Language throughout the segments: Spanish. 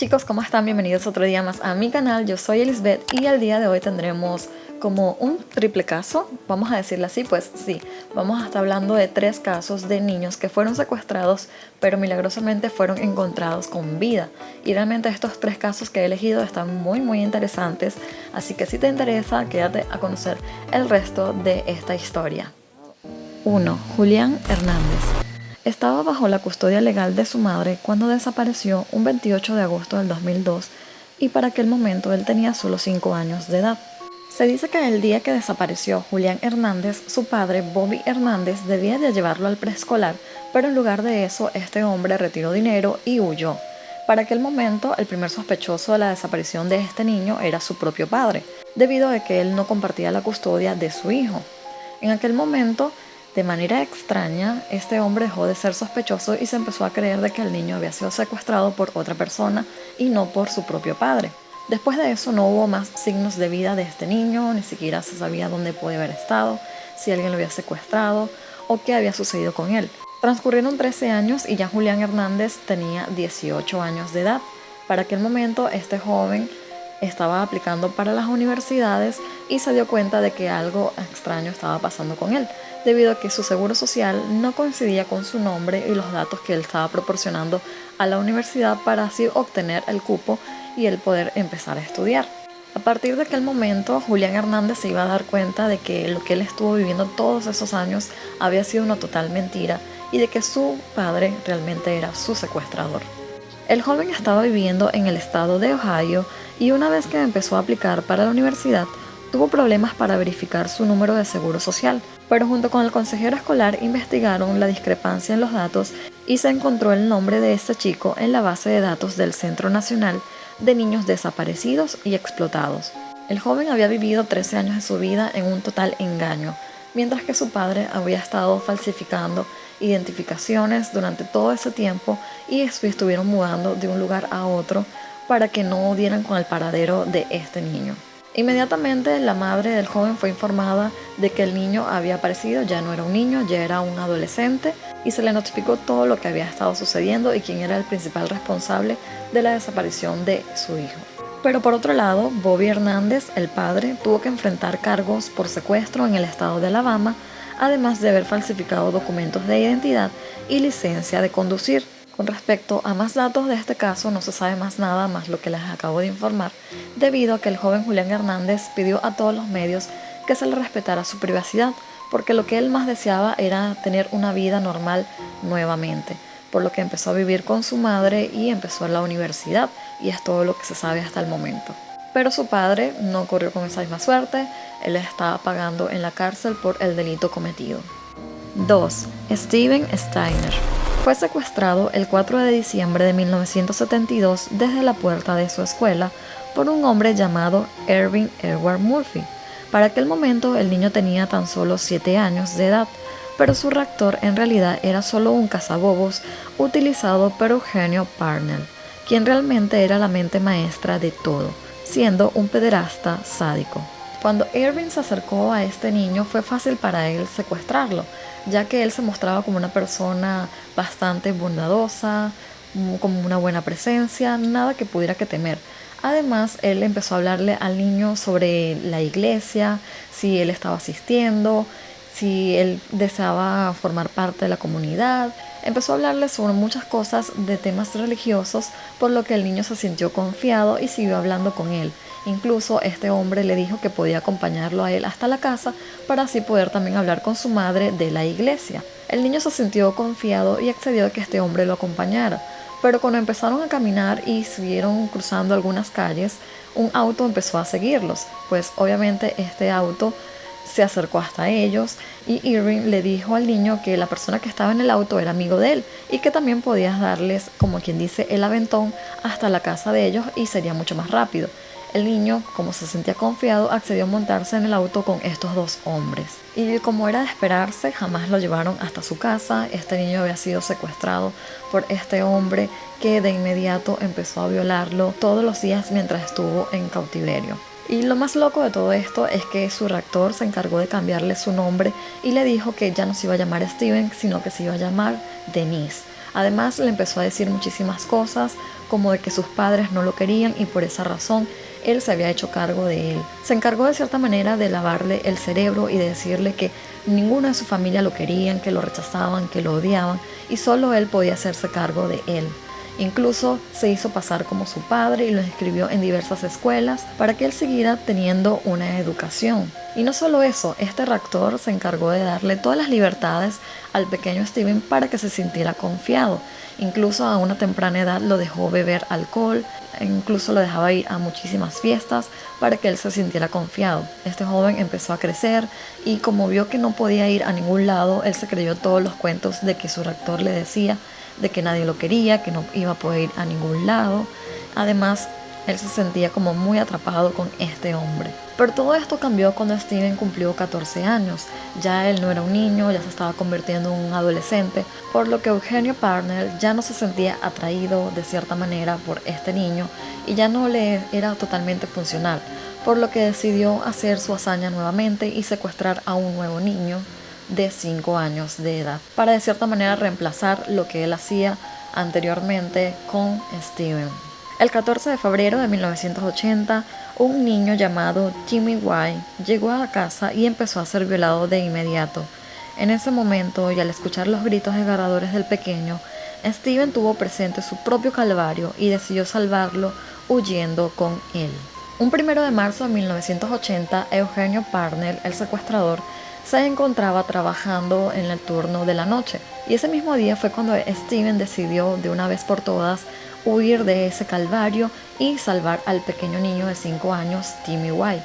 Chicos, ¿cómo están? Bienvenidos otro día más a mi canal. Yo soy Elizabeth y el día de hoy tendremos como un triple caso, vamos a decirlo así, pues sí, vamos a estar hablando de 3 casos de niños que fueron secuestrados pero milagrosamente fueron encontrados con vida. Y realmente estos 3 casos que he elegido están muy interesantes, así que si te interesa, quédate a conocer el resto de esta historia. 1. Julián Hernández. Estaba bajo la custodia legal de su madre cuando desapareció un 28 de agosto del 2002 y para aquel momento él tenía solo 5 años de edad. Se dice que el día que desapareció Julián Hernández, su padre Bobby Hernández debía de llevarlo al preescolar, pero en lugar de eso este hombre retiró dinero y huyó. Para aquel momento el primer sospechoso de la desaparición de este niño era su propio padre, debido a que él no compartía la custodia de su hijo. En aquel momento, de manera extraña, este hombre dejó de ser sospechoso y se empezó a creer de que el niño había sido secuestrado por otra persona y no por su propio padre. Después de eso no hubo más signos de vida de este niño, ni siquiera se sabía dónde podía haber estado, si alguien lo había secuestrado o qué había sucedido con él. Transcurrieron 13 años y ya Julián Hernández tenía 18 años de edad. Para aquel momento este joven estaba aplicando para las universidades y se dio cuenta de que algo extraño estaba pasando con él, debido a que su seguro social no coincidía con su nombre y los datos que él estaba proporcionando a la universidad para así obtener el cupo y el poder empezar a estudiar. A partir de aquel momento, Julián Hernández se iba a dar cuenta de que lo que él estuvo viviendo todos esos años había sido una total mentira y de que su padre realmente era su secuestrador. El joven estaba viviendo en el estado de Ohio y una vez que empezó a aplicar para la universidad, tuvo problemas para verificar su número de seguro social, pero junto con el consejero escolar investigaron la discrepancia en los datos y se encontró el nombre de este chico en la base de datos del Centro Nacional de Niños Desaparecidos y Explotados. El joven había vivido 13 años de su vida en un total engaño, mientras que su padre había estado falsificando identificaciones durante todo ese tiempo y estuvieron mudando de un lugar a otro para que no dieran con el paradero de este niño. Inmediatamente la madre del joven fue informada de que el niño había aparecido, ya no era un niño, ya era un adolescente, y se le notificó todo lo que había estado sucediendo y quién era el principal responsable de la desaparición de su hijo. Pero por otro lado, Bobby Hernández, el padre, tuvo que enfrentar cargos por secuestro en el estado de Alabama, además de haber falsificado documentos de identidad y licencia de conducir. Con respecto a más datos de este caso, no se sabe más nada más lo que les acabo de informar, debido a que el joven Julián Hernández pidió a todos los medios que se le respetara su privacidad, porque lo que él más deseaba era tener una vida normal nuevamente, por lo que empezó a vivir con su madre y empezó en la universidad, y es todo lo que se sabe hasta el momento. Pero su padre no corrió con esa misma suerte, él estaba pagando en la cárcel por el delito cometido. 2. Steven Steiner. Fue secuestrado el 4 de diciembre de 1972 desde la puerta de su escuela por un hombre llamado Ervin Edward Murphy. Para aquel momento el niño tenía tan solo 7 años de edad, pero su raptor en realidad era solo un cazabobos utilizado por Eugenio Parnell, quien realmente era la mente maestra de todo, siendo un pederasta sádico. Cuando Ervin se acercó a este niño fue fácil para él secuestrarlo, ya que él se mostraba como una persona bastante bondadosa, como una buena presencia, nada que pudiera que temer. Además, él empezó a hablarle al niño sobre la iglesia, si él estaba asistiendo, si él deseaba formar parte de la comunidad. Empezó a hablarle sobre muchas cosas de temas religiosos, por lo que el niño se sintió confiado y siguió hablando con él. Incluso este hombre le dijo que podía acompañarlo a él hasta la casa para así poder también hablar con su madre de la iglesia. El niño se sintió confiado y accedió a que este hombre lo acompañara. Pero cuando empezaron a caminar y siguieron cruzando algunas calles, un auto empezó a seguirlos, pues obviamente este auto se acercó hasta ellos y Irving le dijo al niño que la persona que estaba en el auto era amigo de él y que también podías darles, como quien dice, el aventón hasta la casa de ellos y sería mucho más rápido. El niño, como se sentía confiado, accedió a montarse en el auto con estos 2 hombres. Y como era de esperarse, jamás lo llevaron hasta su casa. Este niño había sido secuestrado por este hombre que de inmediato empezó a violarlo todos los días mientras estuvo en cautiverio. Y lo más loco de todo esto es que su raptor se encargó de cambiarle su nombre y le dijo que ya no se iba a llamar Steven, sino que se iba a llamar Denise. Además, le empezó a decir muchísimas cosas, como de que sus padres no lo querían y por esa razón él se había hecho cargo de él. Se encargó de cierta manera de lavarle el cerebro y de decirle que ninguno de su familia lo querían, que lo rechazaban, que lo odiaban y solo él podía hacerse cargo de él. Incluso se hizo pasar como su padre y lo inscribió en diversas escuelas para que él siguiera teniendo una educación. Y no solo eso, este rector se encargó de darle todas las libertades al pequeño Steven para que se sintiera confiado. Incluso a una temprana edad lo dejó beber alcohol, incluso lo dejaba ir a muchísimas fiestas para que él se sintiera confiado. Este joven empezó a crecer y como vio que no podía ir a ningún lado, él se creyó todos los cuentos de que su rector le decía, de que nadie lo quería, que no iba a poder ir a ningún lado. Además, él se sentía como muy atrapado con este hombre. Pero todo esto cambió cuando Steven cumplió 14 años. Ya él no era un niño, ya se estaba convirtiendo en un adolescente, por lo que Eugenio Parnell ya no se sentía atraído de cierta manera por este niño y ya no le era totalmente funcional, por lo que decidió hacer su hazaña nuevamente y secuestrar a un nuevo niño de 5 años de edad, para de cierta manera reemplazar lo que él hacía anteriormente con Steven. El 14 de febrero de 1980, un niño llamado Timmy White llegó a la casa y empezó a ser violado de inmediato. En ese momento, y al escuchar los gritos desgarradores del pequeño, Steven tuvo presente su propio calvario y decidió salvarlo huyendo con él. Un 1 de marzo de 1980, Eugenio Parnell, el secuestrador, se encontraba trabajando en el turno de la noche y ese mismo día fue cuando Steven decidió de una vez por todas huir de ese calvario y salvar al pequeño niño de 5 años, Timmy White.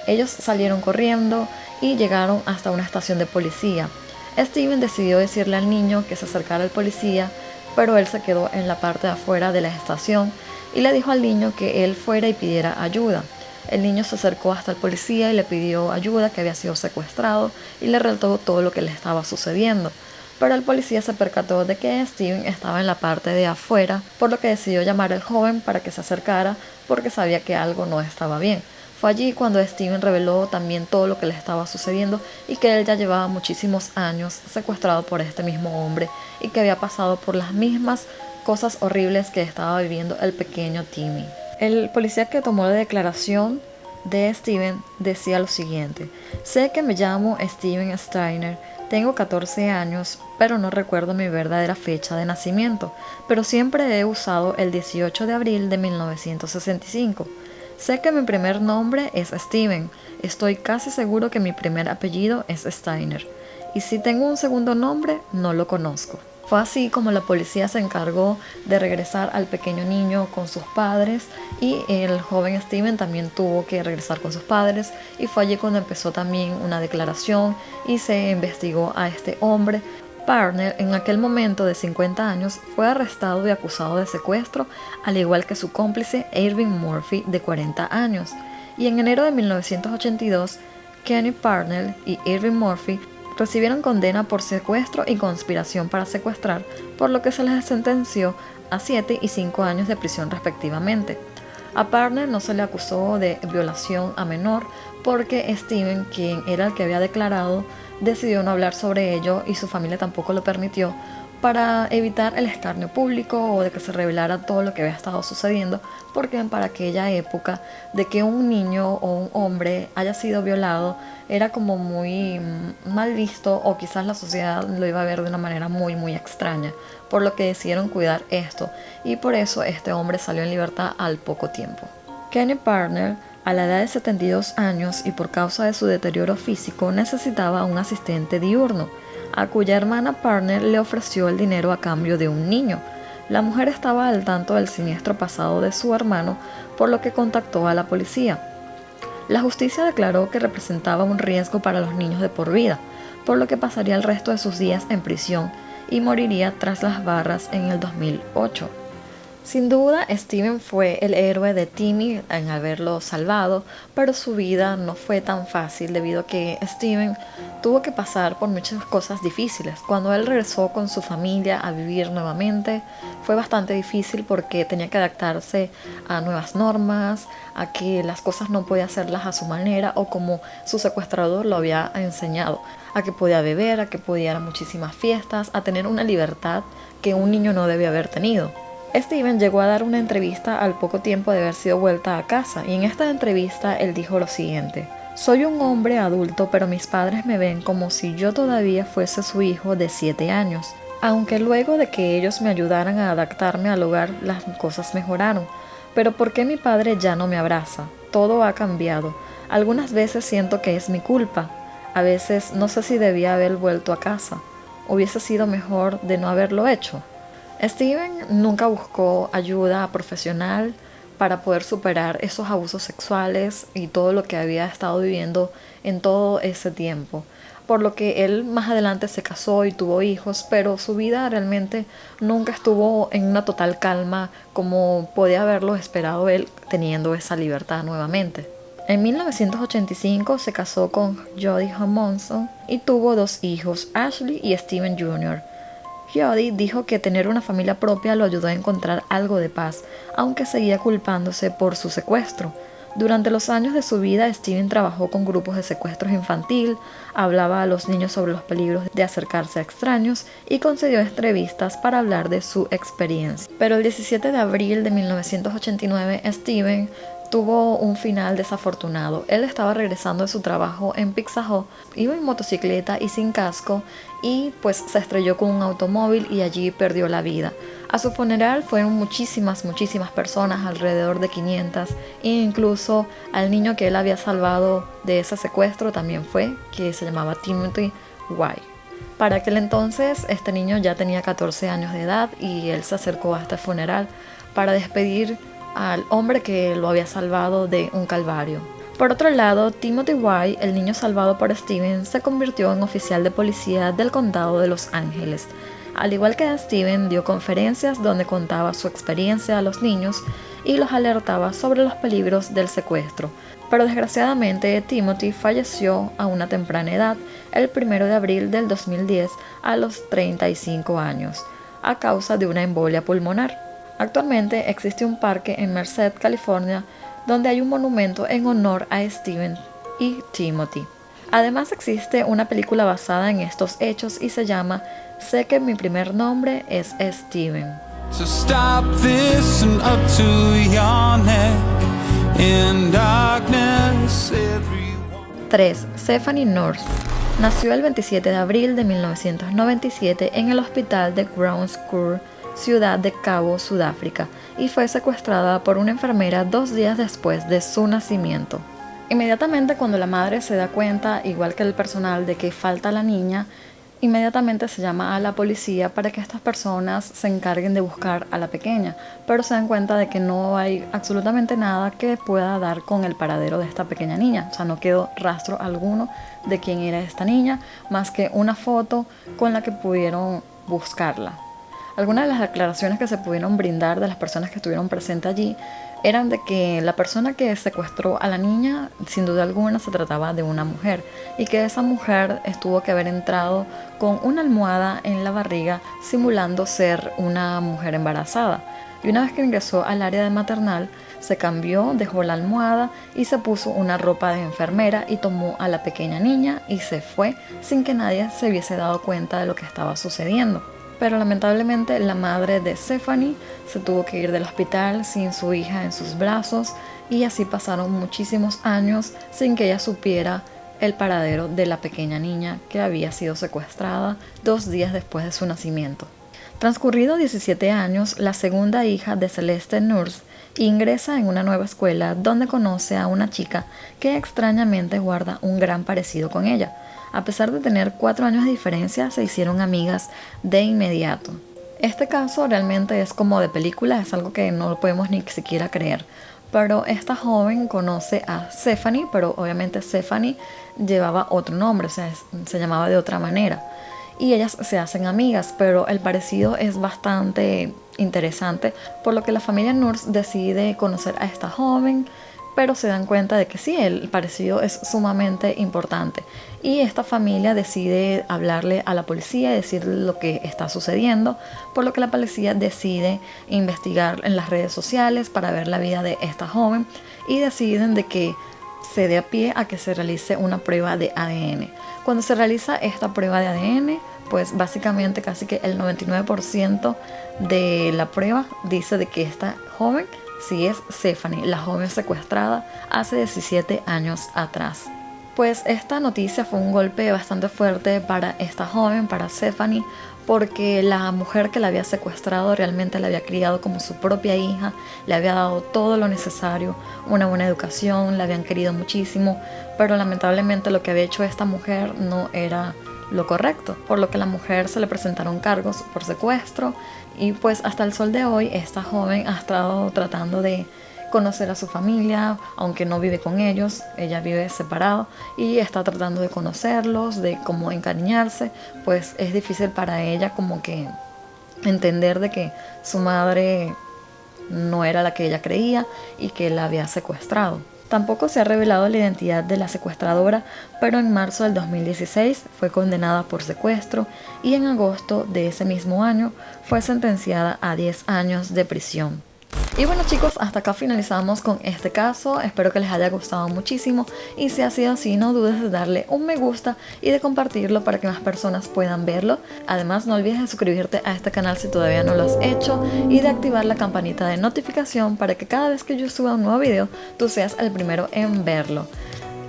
Ellos salieron corriendo y llegaron hasta una estación de policía. Steven decidió decirle al niño que se acercara al policía, pero él se quedó en la parte de afuera de la estación y le dijo al niño que él fuera y pidiera ayuda. El niño se acercó hasta el policía y le pidió ayuda, que había sido secuestrado, y le relató todo lo que le estaba sucediendo. Pero el policía se percató de que Steven estaba en la parte de afuera, por lo que decidió llamar al joven para que se acercara porque sabía que algo no estaba bien. Fue allí cuando Steven reveló también todo lo que le estaba sucediendo y que él ya llevaba muchísimos años secuestrado por este mismo hombre y que había pasado por las mismas cosas horribles que estaba viviendo el pequeño Timmy. El policía que tomó la declaración de Steven decía lo siguiente: sé que me llamo Steven Steiner, tengo 14 años, pero no recuerdo mi verdadera fecha de nacimiento, pero siempre he usado el 18 de abril de 1965. Sé que mi primer nombre es Steven, estoy casi seguro que mi primer apellido es Steiner, y si tengo un segundo nombre, no lo conozco. Fue así como la policía se encargó de regresar al pequeño niño con sus padres y el joven Steven también tuvo que regresar con sus padres y fue allí cuando empezó también una declaración y se investigó a este hombre. Parnell, en aquel momento de 50 años, fue arrestado y acusado de secuestro, al igual que su cómplice Irving Murphy, de 40 años. Y en enero de 1982, Kenny Parnell y Irving Murphy recibieron condena por secuestro y conspiración para secuestrar, por lo que se les sentenció a 7 y 5 años de prisión respectivamente. A Parnell no se le acusó de violación a menor porque Steven, quien era el que había declarado, decidió no hablar sobre ello y su familia tampoco lo permitió, para evitar el escarnio público o de que se revelara todo lo que había estado sucediendo, porque para aquella época de que un niño o un hombre haya sido violado era como muy mal visto, o quizás la sociedad lo iba a ver de una manera muy extraña, por lo que decidieron cuidar esto y por eso este hombre salió en libertad al poco tiempo. Kenny Parnell, a la edad de 72 años y por causa de su deterioro físico, necesitaba un asistente diurno, a cuya hermana Parnell le ofreció el dinero a cambio de un niño. La mujer estaba al tanto del siniestro pasado de su hermano, por lo que contactó a la policía. La justicia declaró que representaba un riesgo para los niños de por vida, por lo que pasaría el resto de sus días en prisión y moriría tras las barras en el 2008. Sin duda, Steven fue el héroe de Timmy en haberlo salvado, pero su vida no fue tan fácil debido a que Steven tuvo que pasar por muchas cosas difíciles. Cuando él regresó con su familia a vivir nuevamente, fue bastante difícil porque tenía que adaptarse a nuevas normas, a que las cosas no podía hacerlas a su manera o como su secuestrador lo había enseñado, a que podía beber, a que podía ir a muchísimas fiestas, a tener una libertad que un niño no debía haber tenido. Steven llegó a dar una entrevista al poco tiempo de haber sido vuelta a casa y en esta entrevista él dijo lo siguiente: soy un hombre adulto, pero mis padres me ven como si yo todavía fuese su hijo de 7 años. Aunque luego de que ellos me ayudaran a adaptarme al hogar, las cosas mejoraron. Pero ¿por qué mi padre ya no me abraza? Todo ha cambiado. Algunas veces siento que es mi culpa. A veces no sé si debía haber vuelto a casa. Hubiese sido mejor de no haberlo hecho. Steven nunca buscó ayuda profesional para poder superar esos abusos sexuales y todo lo que había estado viviendo en todo ese tiempo. Por lo que él más adelante se casó y tuvo hijos, pero su vida realmente nunca estuvo en una total calma como podía haberlo esperado él teniendo esa libertad nuevamente. En 1985 se casó con Jodie Monson y tuvo 2 hijos, Ashley y Steven Jr. Jodie dijo que tener una familia propia lo ayudó a encontrar algo de paz, aunque seguía culpándose por su secuestro. Durante los años de su vida, Steven trabajó con grupos de secuestros infantil, hablaba a los niños sobre los peligros de acercarse a extraños y concedió entrevistas para hablar de su experiencia. Pero el 17 de abril de 1989, Steven tuvo un final desafortunado. Él estaba regresando de su trabajo en Pizza Hut, iba en motocicleta y sin casco y pues se estrelló con un automóvil y allí perdió la vida. A su funeral fueron muchísimas personas, alrededor de 500, e incluso al niño que él había salvado de ese secuestro también fue, que se llamaba Timothy White. Para aquel entonces este niño ya tenía 14 años de edad y él se acercó a este funeral para despedir al hombre que lo había salvado de un calvario. Por otro lado, Timothy White, el niño salvado por Steven, se convirtió en oficial de policía del condado de Los Ángeles. Al igual que Steven, dio conferencias donde contaba su experiencia a los niños y los alertaba sobre los peligros del secuestro. Pero desgraciadamente, Timothy falleció a una temprana edad, el 1 de abril del 2010, a los 35 años, a causa de una embolia pulmonar. Actualmente existe un parque en Merced, California, donde hay un monumento en honor a Steven y Timothy. Además existe una película basada en estos hechos y se llama Sé que mi primer nombre es Steven. So stop this and up to your neck in darkness, everyone. 3. Stephanie Nurse nació el 27 de abril de 1997 en el hospital de Ground Square, ciudad de Cabo, Sudáfrica, y fue secuestrada por una enfermera 2 días después de su nacimiento. Inmediatamente cuando la madre se da cuenta, igual que el personal, de que falta la niña, inmediatamente se llama a la policía para que estas personas se encarguen de buscar a la pequeña, pero se dan cuenta de que no hay absolutamente nada que pueda dar con el paradero de esta pequeña niña. O sea, no quedó rastro alguno de quién era esta niña, más que una foto con la que pudieron buscarla. Algunas de las declaraciones que se pudieron brindar de las personas que estuvieron presentes allí eran de que la persona que secuestró a la niña, sin duda alguna, se trataba de una mujer y que esa mujer tuvo que haber entrado con una almohada en la barriga simulando ser una mujer embarazada. Y una vez que ingresó al área de maternal, se cambió, dejó la almohada y se puso una ropa de enfermera y tomó a la pequeña niña y se fue sin que nadie se hubiese dado cuenta de lo que estaba sucediendo. Pero lamentablemente la madre de Stephanie se tuvo que ir del hospital sin su hija en sus brazos y así pasaron muchísimos años sin que ella supiera el paradero de la pequeña niña que había sido secuestrada 2 días después de su nacimiento. Transcurridos 17 años, la segunda hija de Celeste Nurse ingresa en una nueva escuela donde conoce a una chica que extrañamente guarda un gran parecido con ella. A pesar de tener 4 años de diferencia, se hicieron amigas de inmediato. Este caso realmente es como de película, es algo que no lo podemos ni siquiera creer. Pero esta joven conoce a Stephanie, pero obviamente Stephanie llevaba otro nombre, o sea, se llamaba de otra manera. y ellas se hacen amigas, pero el parecido es bastante interesante, por lo que la familia Nurse decide conocer a esta joven, pero se dan cuenta de que sí, el parecido es sumamente importante y esta familia decide hablarle a la policía y decirle lo que está sucediendo, por lo que la policía decide investigar en las redes sociales para ver la vida de esta joven y deciden de que se dé a pie a que se realice una prueba de ADN. Cuando se realiza esta prueba de ADN, pues básicamente casi que el 99% de la prueba dice de que esta joven sí es Stephanie, la joven secuestrada hace 17 años atrás. Pues esta noticia fue un golpe bastante fuerte para esta joven, para Stephanie, porque la mujer que la había secuestrado realmente la había criado como su propia hija, le había dado todo lo necesario, una buena educación, la habían querido muchísimo, pero lamentablemente lo que había hecho esta mujer no era lo correcto, por lo que a la mujer se le presentaron cargos por secuestro y pues hasta el sol de hoy esta joven ha estado tratando de conocer a su familia, aunque no vive con ellos, ella vive separado y está tratando de conocerlos, de cómo encariñarse, pues es difícil para ella como que entender de que su madre no era la que ella creía y que la había secuestrado. Tampoco se ha revelado la identidad de la secuestradora, pero en marzo del 2016 fue condenada por secuestro y en agosto de ese mismo año fue sentenciada a 10 años de prisión. Y bueno chicos, hasta acá finalizamos con este caso, espero que les haya gustado muchísimo y si ha sido así no dudes de darle un me gusta y de compartirlo para que más personas puedan verlo. Además no olvides de suscribirte a este canal si todavía no lo has hecho y de activar la campanita de notificación para que cada vez que yo suba un nuevo video tú seas el primero en verlo.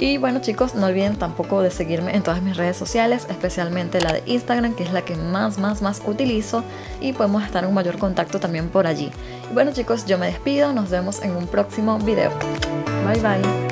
Y bueno chicos, no olviden tampoco de seguirme en todas mis redes sociales, especialmente la de Instagram, que es la que más utilizo y podemos estar en mayor contacto también por allí. Y bueno chicos, yo me despido, nos vemos en un próximo video. Bye bye.